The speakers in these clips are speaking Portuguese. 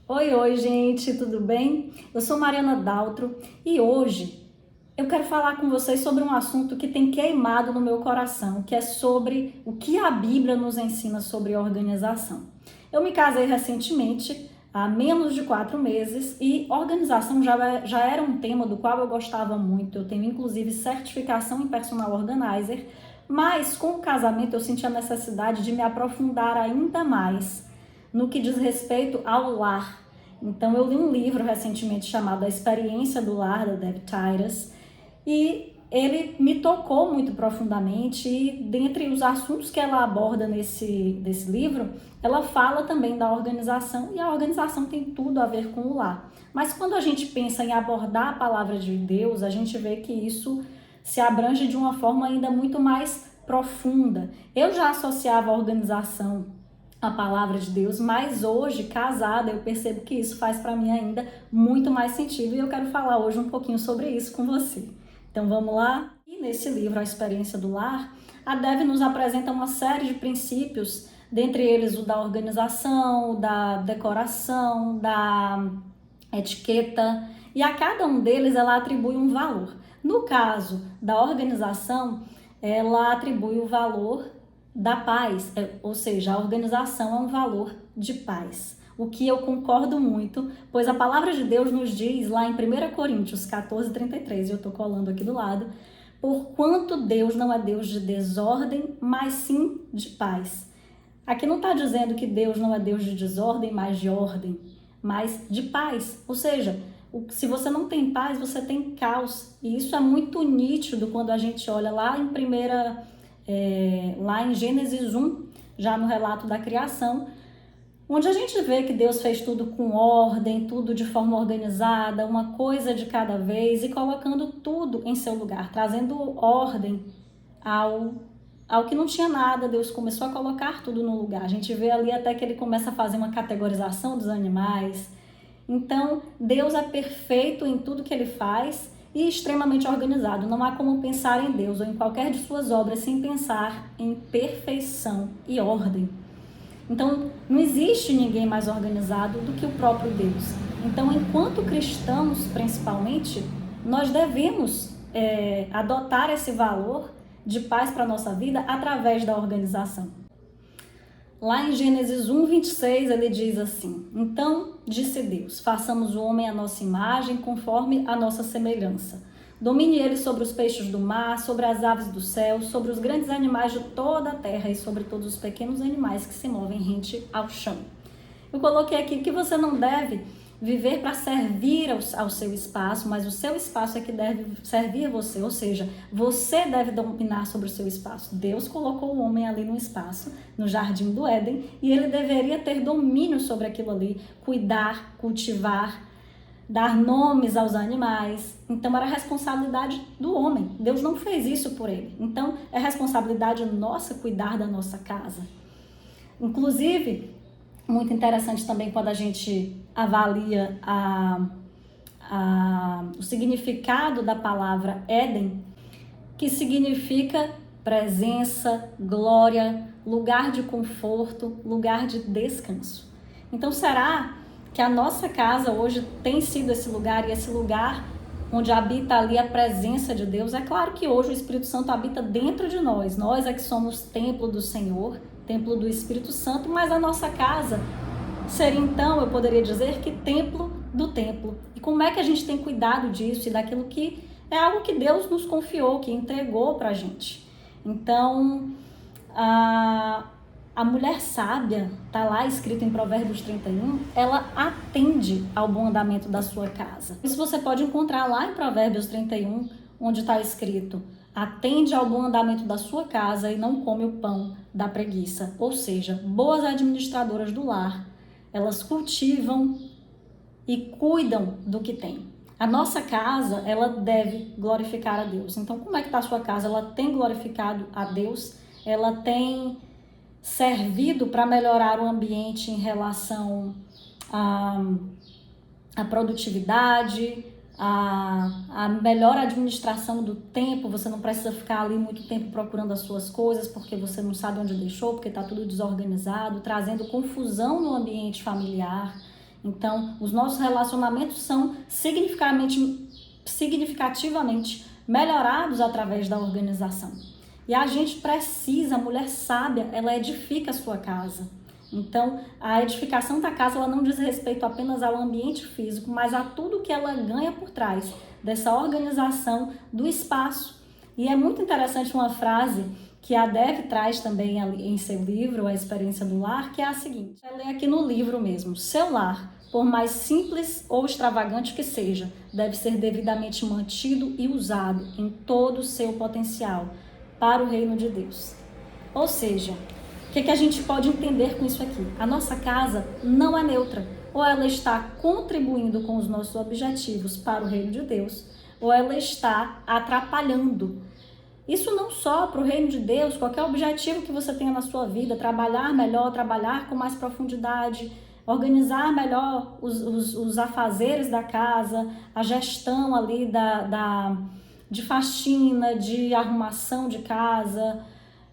Oi, gente, tudo bem? Eu sou Mariana Daltro e hoje eu quero falar com vocês sobre um assunto que tem queimado no meu coração, que é sobre o que a Bíblia nos ensina sobre organização. Eu me casei recentemente, há menos de 4 meses, e organização já era um tema do qual eu gostava muito. Eu tenho inclusive certificação em Personal Organizer, mas com o casamento eu senti a necessidade de me aprofundar ainda mais no que diz respeito ao lar. Então eu li um livro recentemente chamado A Experiência do Lar, da Deb Titus, e ele me tocou muito profundamente e dentre os assuntos que ela aborda desse livro, ela fala também da organização e a organização tem tudo a ver com o lar. Mas quando a gente pensa em abordar a palavra de Deus, a gente vê que isso se abrange de uma forma ainda muito mais profunda. Eu já associava a organização a palavra de Deus, mas hoje, casada, eu percebo que isso faz para mim ainda muito mais sentido e eu quero falar hoje um pouquinho sobre isso com você. Então vamos lá? E nesse livro, A Experiência do Lar, a Dev nos apresenta uma série de princípios, dentre eles o da organização, da decoração, da etiqueta, e a cada um deles ela atribui um valor. No caso da organização, ela atribui o valor da paz, ou seja, a organização é um valor de paz. O que eu concordo muito, pois a palavra de Deus nos diz lá em 1 Coríntios 14:33, e eu estou colando aqui do lado, porquanto Deus não é Deus de desordem, mas sim de paz. Aqui não está dizendo que Deus não é Deus de desordem, mas de ordem, mas de paz. Ou seja, se você não tem paz, você tem caos. E isso é muito nítido quando a gente olha lá em Gênesis 1, já no relato da criação, onde a gente vê que Deus fez tudo com ordem, tudo de forma organizada, uma coisa de cada vez e colocando tudo em seu lugar, trazendo ordem ao que não tinha nada. Deus começou a colocar tudo no lugar. A gente vê ali até que ele começa a fazer uma categorização dos animais. Então, Deus é perfeito em tudo que ele faz e extremamente organizado. Não há como pensar em Deus ou em qualquer de suas obras sem pensar em perfeição e ordem. Então, não existe ninguém mais organizado do que o próprio Deus. Então, enquanto cristãos, principalmente, nós devemos adotar esse valor de paz para a nossa vida através da organização. Lá em Gênesis 1:26, ele diz assim: então disse Deus, façamos o homem à nossa imagem, conforme a nossa semelhança. Domine ele sobre os peixes do mar, sobre as aves do céu, sobre os grandes animais de toda a terra e sobre todos os pequenos animais que se movem rente ao chão. Eu coloquei aqui que você não deve viver para servir ao seu espaço, mas o seu espaço é que deve servir a você, ou seja, você deve dominar sobre o seu espaço. Deus colocou o homem ali no espaço, no jardim do Éden, e ele deveria ter domínio sobre aquilo ali, cuidar, cultivar, dar nomes aos animais. Então era responsabilidade do homem. Deus não fez isso por ele. Então é responsabilidade nossa cuidar da nossa casa. Inclusive, muito interessante também quando a gente avalia o significado da palavra Éden, que significa presença, glória, lugar de conforto, lugar de descanso. Então será que a nossa casa hoje tem sido esse lugar, e esse lugar onde habita ali a presença de Deus? É claro que hoje o Espírito Santo habita dentro de nós. Nós é que somos templo do Senhor, templo do Espírito Santo, mas a nossa casa seria, então, eu poderia dizer que templo do templo. E como é que a gente tem cuidado disso e daquilo que é algo que Deus nos confiou, que entregou pra gente? Então, a mulher sábia, está lá escrito em Provérbios 31, ela atende ao bom andamento da sua casa. Isso você pode encontrar lá em Provérbios 31, onde está escrito: atende ao bom andamento da sua casa e não come o pão da preguiça. Ou seja, boas administradoras do lar, elas cultivam e cuidam do que tem. A nossa casa, ela deve glorificar a Deus. Então, como é que está a sua casa? Ela tem glorificado a Deus? Ela tem servido para melhorar o ambiente em relação à produtividade, a melhor administração do tempo? Você não precisa ficar ali muito tempo procurando as suas coisas porque você não sabe onde deixou, porque está tudo desorganizado, trazendo confusão no ambiente familiar. Então, os nossos relacionamentos são significativamente melhorados através da organização. E a gente precisa, a mulher sábia, ela edifica a sua casa. Então, a edificação da casa, ela não diz respeito apenas ao ambiente físico, mas a tudo que ela ganha por trás dessa organização do espaço. E é muito interessante uma frase que a Dev traz também em seu livro, A Experiência do Lar, que é a seguinte. Ela lê aqui no livro mesmo: seu lar, por mais simples ou extravagante que seja, deve ser devidamente mantido e usado em todo o seu potencial para o reino de Deus. Ou seja, o que a gente pode entender com isso aqui? A nossa casa não é neutra. Ou ela está contribuindo com os nossos objetivos para o reino de Deus, ou ela está atrapalhando. Isso não só para o reino de Deus, qualquer objetivo que você tenha na sua vida, trabalhar melhor, trabalhar com mais profundidade, organizar melhor os afazeres da casa, a gestão ali de faxina, de arrumação de casa,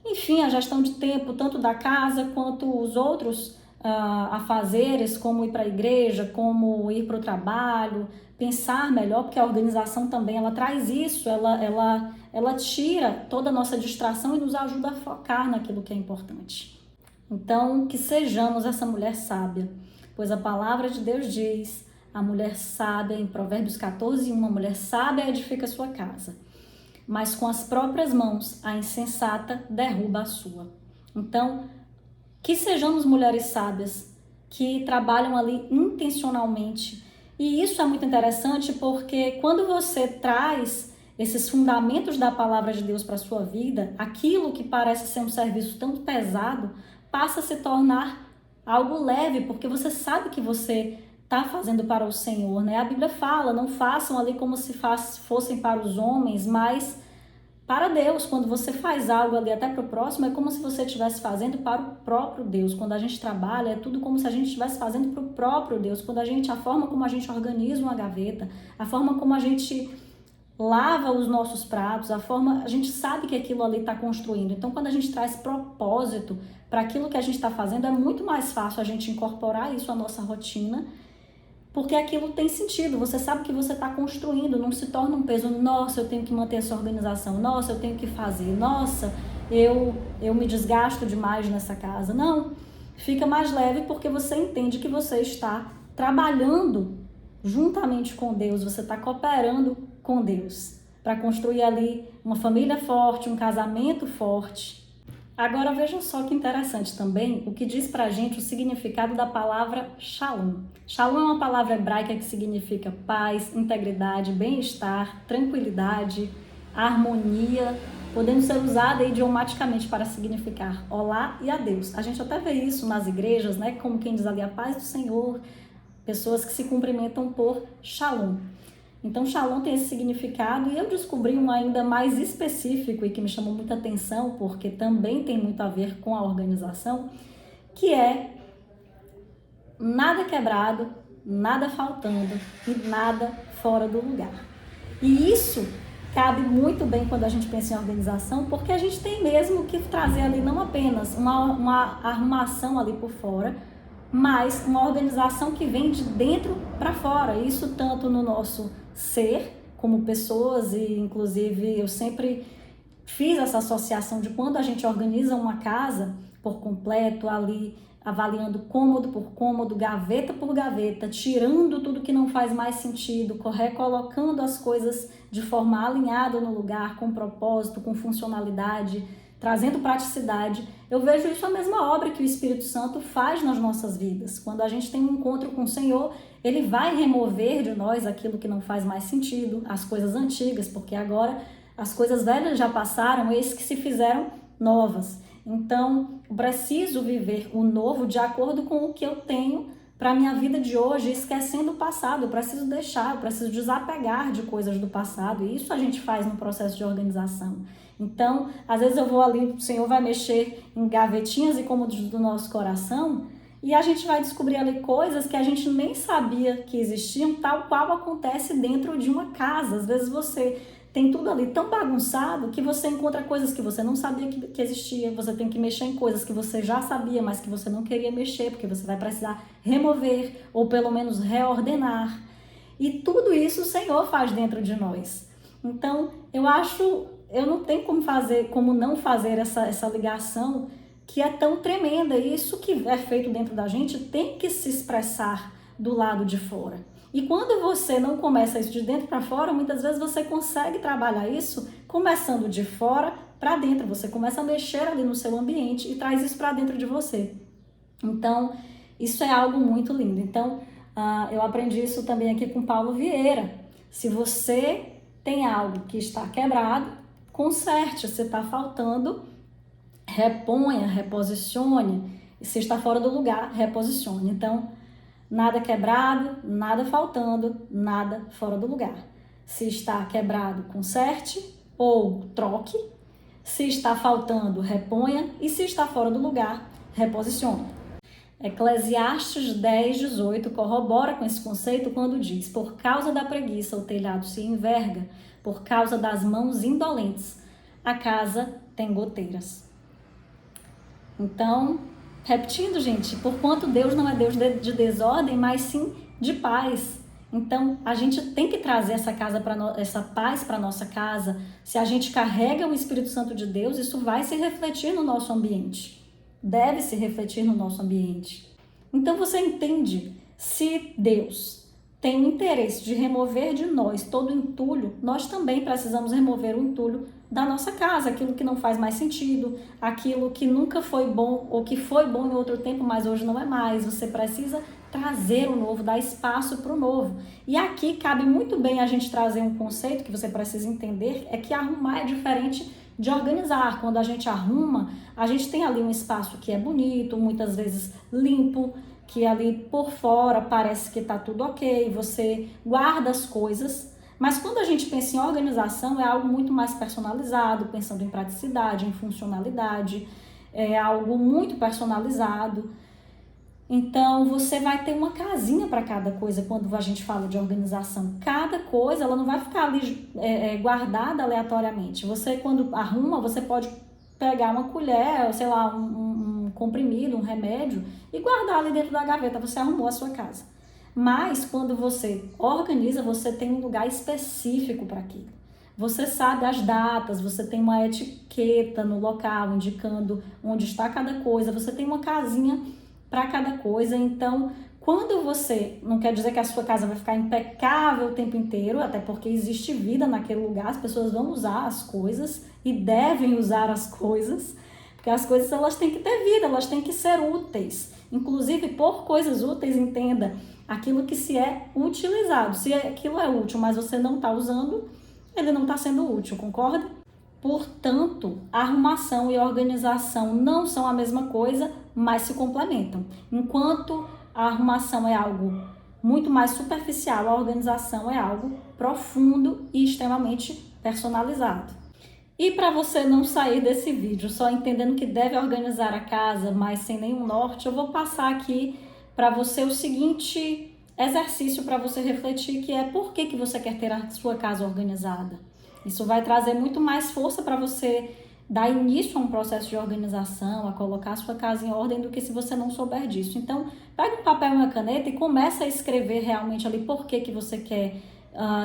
enfim, a gestão de tempo, tanto da casa quanto os outros afazeres, como ir para a igreja, como ir para o trabalho, pensar melhor, porque a organização também, ela traz isso, ela tira toda a nossa distração e nos ajuda a focar naquilo que é importante. Então, que sejamos essa mulher sábia, pois a palavra de Deus diz, a mulher sábia, em Provérbios 14:1, a mulher sábia edifica sua casa, mas com as próprias mãos a insensata derruba a sua. Então, que sejamos mulheres sábias, que trabalham ali intencionalmente. E isso é muito interessante porque quando você traz esses fundamentos da palavra de Deus para a sua vida, aquilo que parece ser um serviço tão pesado, passa a se tornar algo leve, porque você sabe que você está fazendo para o Senhor, né? A Bíblia fala, não façam ali como se fossem para os homens, mas para Deus. Quando você faz algo ali até para o próximo, é como se você estivesse fazendo para o próprio Deus. Quando a gente trabalha, é tudo como se a gente estivesse fazendo para o próprio Deus. A forma como a gente organiza uma gaveta, a forma como a gente lava os nossos pratos, a gente sabe que aquilo ali está construindo. Então, quando a gente traz propósito para aquilo que a gente está fazendo, é muito mais fácil a gente incorporar isso à nossa rotina, porque aquilo tem sentido, você sabe que você está construindo, não se torna um peso. Nossa, eu tenho que manter essa organização, nossa, eu tenho que fazer, nossa, eu me desgasto demais nessa casa. Não, fica mais leve porque você entende que você está trabalhando juntamente com Deus, você está cooperando com Deus para construir ali uma família forte, um casamento forte. Agora vejam só que interessante também o que diz pra gente o significado da palavra shalom. Shalom é uma palavra hebraica que significa paz, integridade, bem-estar, tranquilidade, harmonia, podendo ser usada idiomaticamente para significar olá e adeus. A gente até vê isso nas igrejas, né? Como quem diz ali a paz do Senhor, pessoas que se cumprimentam por shalom. Então, shalom tem esse significado e eu descobri um ainda mais específico e que me chamou muita atenção, porque também tem muito a ver com a organização, que é nada quebrado, nada faltando e nada fora do lugar. E isso cabe muito bem quando a gente pensa em organização, porque a gente tem mesmo que trazer ali não apenas uma arrumação ali por fora, mas uma organização que vem de dentro para fora. Isso tanto no nosso ser como pessoas, e inclusive eu sempre fiz essa associação de quando a gente organiza uma casa por completo, ali avaliando cômodo por cômodo, gaveta por gaveta, tirando tudo que não faz mais sentido, recolocando as coisas de forma alinhada no lugar, com propósito, com funcionalidade, trazendo praticidade. Eu vejo isso a mesma obra que o Espírito Santo faz nas nossas vidas. Quando a gente tem um encontro com o Senhor, Ele vai remover de nós aquilo que não faz mais sentido, as coisas antigas, porque agora as coisas velhas já passaram, eis que se fizeram novas. Então, eu preciso viver o novo de acordo com o que eu tenho para a minha vida de hoje, esquecendo o passado. Eu preciso deixar, eu preciso desapegar de coisas do passado, e isso a gente faz no processo de organização. Então, às vezes eu vou ali, o Senhor vai mexer em gavetinhas e cômodos do nosso coração, e a gente vai descobrir ali coisas que a gente nem sabia que existiam, tal qual acontece dentro de uma casa. Às vezes você tem tudo ali tão bagunçado que você encontra coisas que você não sabia que existia, você tem que mexer em coisas que você já sabia, mas que você não queria mexer, porque você vai precisar remover ou pelo menos reordenar. E tudo isso o Senhor faz dentro de nós. Então, eu não tenho como não fazer essa ligação que é tão tremenda. E isso que é feito dentro da gente tem que se expressar do lado de fora. E quando você não começa isso de dentro para fora, muitas vezes você consegue trabalhar isso começando de fora para dentro. Você começa a mexer ali no seu ambiente e traz isso para dentro de você. Então, isso é algo muito lindo. Então, eu aprendi isso também aqui com Paulo Vieira. Se você tem algo que está quebrado, conserte. Se está faltando, reponha, reposicione. E se está fora do lugar, reposicione. Então, nada quebrado, nada faltando, nada fora do lugar. Se está quebrado, conserte ou troque. Se está faltando, reponha. E se está fora do lugar, reposicione. Eclesiastes 10:18 corrobora com esse conceito quando diz: por causa da preguiça o telhado se enverga, por causa das mãos indolentes a casa tem goteiras. Então, repetindo, gente, porquanto Deus não é Deus de desordem, mas sim de paz. Então, a gente tem que trazer essa paz para nossa casa. Se a gente carrega o Espírito Santo de Deus, isso vai se refletir no nosso ambiente. Deve se refletir no nosso ambiente. Então, você entende, se Deus tem o interesse de remover de nós todo o entulho, nós também precisamos remover o entulho da nossa casa, aquilo que não faz mais sentido, aquilo que nunca foi bom ou que foi bom em outro tempo, mas hoje não é mais. Você precisa trazer o novo, dar espaço para o novo. E aqui cabe muito bem a gente trazer um conceito que você precisa entender, é que arrumar é diferente de organizar. Quando a gente arruma, a gente tem ali um espaço que é bonito, muitas vezes limpo, que ali por fora parece que está tudo ok, você guarda as coisas. Mas quando a gente pensa em organização, é algo muito mais personalizado, pensando em praticidade, em funcionalidade, é algo muito personalizado. Então, você vai ter uma casinha para cada coisa quando a gente fala de organização. Cada coisa, ela não vai ficar ali guardada aleatoriamente. Você, quando arruma, você pode pegar uma colher, sei lá, um comprimido, um remédio e guardar ali dentro da gaveta. Você arrumou a sua casa. Mas quando você organiza, você tem um lugar específico para aquilo. Você sabe as datas, você tem uma etiqueta no local indicando onde está cada coisa, você tem uma casinha para cada coisa. Então, quando você, não quer dizer que a sua casa vai ficar impecável o tempo inteiro, até porque existe vida naquele lugar, as pessoas vão usar as coisas e devem usar as coisas, porque as coisas elas têm que ter vida, elas têm que ser úteis. Inclusive, por coisas úteis, entenda, aquilo que se é utilizado. Se aquilo é útil, mas você não está usando, ele não está sendo útil, concorda? Portanto, arrumação e organização não são a mesma coisa, mas se complementam. Enquanto a arrumação é algo muito mais superficial, a organização é algo profundo e extremamente personalizado. E para você não sair desse vídeo só entendendo que deve organizar a casa, mas sem nenhum norte, eu vou passar aqui para você o seguinte exercício para você refletir, que é por que você quer ter a sua casa organizada. Isso vai trazer muito mais força para você dar início a um processo de organização, a colocar a sua casa em ordem, do que se você não souber disso. Então, pega um papel e uma caneta e começa a escrever realmente ali por que você quer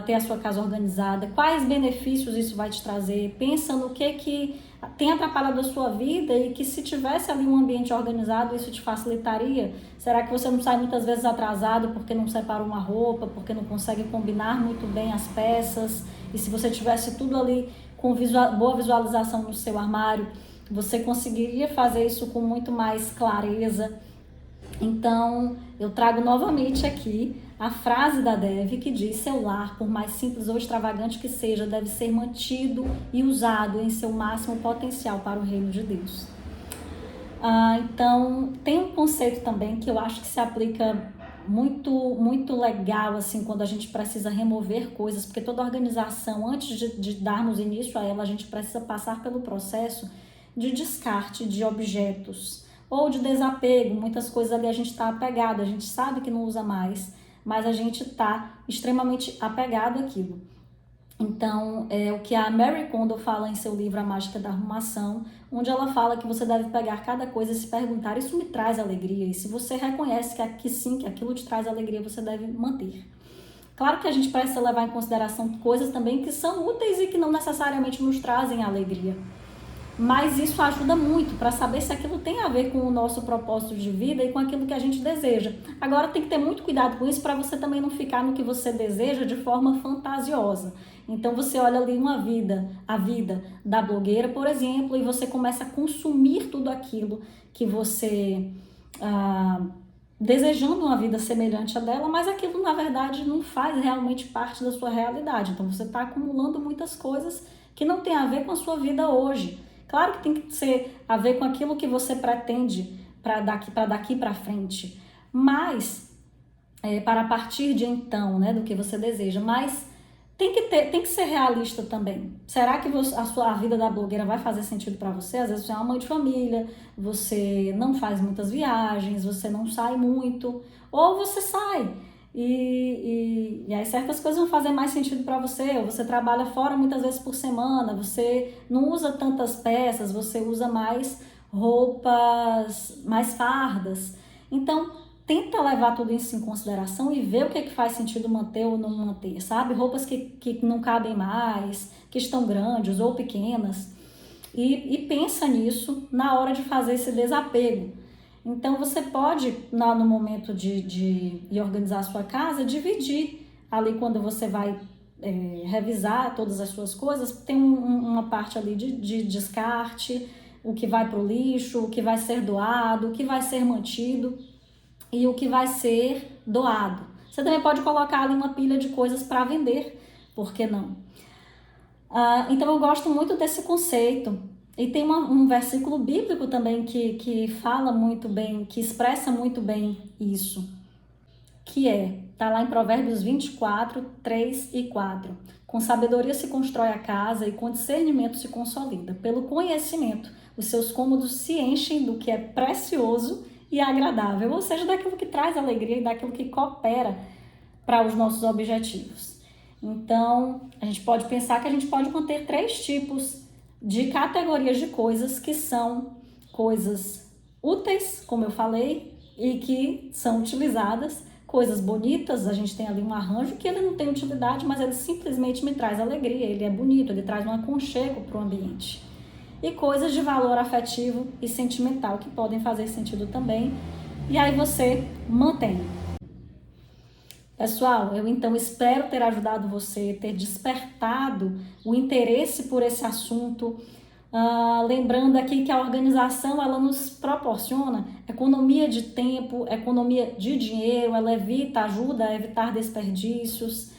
ter a sua casa organizada, quais benefícios isso vai te trazer, pensa no que tem atrapalhado a sua vida e que se tivesse ali um ambiente organizado, isso te facilitaria. Será que você não sai muitas vezes atrasado porque não separa uma roupa, porque não consegue combinar muito bem as peças? E se você tivesse tudo ali com boa visualização no seu armário, você conseguiria fazer isso com muito mais clareza. Então, eu trago novamente aqui a frase da Dev que diz: seu lar, por mais simples ou extravagante que seja, deve ser mantido e usado em seu máximo potencial para o reino de Deus. Então, tem um conceito também que eu acho que se aplica muito legal, assim, quando a gente precisa remover coisas, porque toda organização, antes de darmos início a ela, a gente precisa passar pelo processo de descarte de objetos ou de desapego. Muitas coisas ali a gente está apegado, a gente sabe que não usa mais, mas a gente está extremamente apegado àquilo. Então, é o que a Marie Kondo fala em seu livro A Mágica da Arrumação, onde ela fala que você deve pegar cada coisa e se perguntar, isso me traz alegria? E se você reconhece que sim, que aquilo te traz alegria, você deve manter. Claro que a gente precisa levar em consideração coisas também que são úteis e que não necessariamente nos trazem alegria. Mas isso ajuda muito para saber se aquilo tem a ver com o nosso propósito de vida e com aquilo que a gente deseja. Agora tem que ter muito cuidado com isso para você também não ficar no que você deseja de forma fantasiosa. Então você olha ali a vida da blogueira, por exemplo, e você começa a consumir tudo aquilo que você desejando uma vida semelhante à dela, mas aquilo na verdade não faz realmente parte da sua realidade. Então você está acumulando muitas coisas que não tem a ver com a sua vida hoje. Claro que tem que ser a ver com aquilo que você pretende para daqui para frente, mas para a partir de então, né, do que você deseja, mas tem que ser realista também. Será que a vida da blogueira vai fazer sentido para você? Às vezes você é uma mãe de família, você não faz muitas viagens, você não sai muito, ou você sai e aí certas coisas vão fazer mais sentido para você, ou você trabalha fora muitas vezes por semana, você não usa tantas peças, você usa mais roupas, mais fardas. Então, tenta levar tudo isso em consideração e ver o que é que faz sentido manter ou não manter, sabe? Roupas que não cabem mais, que estão grandes ou pequenas. E pensa nisso na hora de fazer esse desapego. Então você pode, no momento de organizar a sua casa, dividir ali quando você vai revisar todas as suas coisas, tem uma parte ali de descarte, o que vai para o lixo, o que vai ser doado, o que vai ser mantido e o que vai ser doado. Você também pode colocar ali uma pilha de coisas para vender, por que não? Então eu gosto muito desse conceito. E tem um versículo bíblico também que fala muito bem, que expressa muito bem isso, que tá lá em Provérbios 24, 3 e 4. Com sabedoria se constrói a casa e com discernimento se consolida. Pelo conhecimento, os seus cômodos se enchem do que é precioso e agradável, ou seja, daquilo que traz alegria e daquilo que coopera para os nossos objetivos. Então, a gente pode pensar que a gente pode manter 3 tipos de categorias de coisas que são coisas úteis, como eu falei, e que são utilizadas, coisas bonitas, a gente tem ali um arranjo que ele não tem utilidade, mas ele simplesmente me traz alegria, ele é bonito, ele traz um aconchego para o ambiente. E coisas de valor afetivo e sentimental que podem fazer sentido também, e aí você mantém. Pessoal, eu então espero ter ajudado você, ter despertado o interesse por esse assunto. Lembrando aqui que a organização ela nos proporciona economia de tempo, economia de dinheiro, ela ajuda a evitar desperdícios,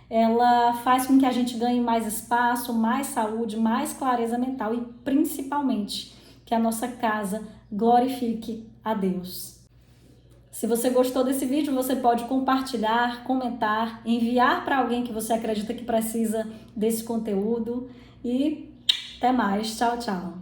ela faz com que a gente ganhe mais espaço, mais saúde, mais clareza mental e principalmente que a nossa casa glorifique a Deus. Se você gostou desse vídeo, você pode compartilhar, comentar, enviar para alguém que você acredita que precisa desse conteúdo e até mais. Tchau, tchau.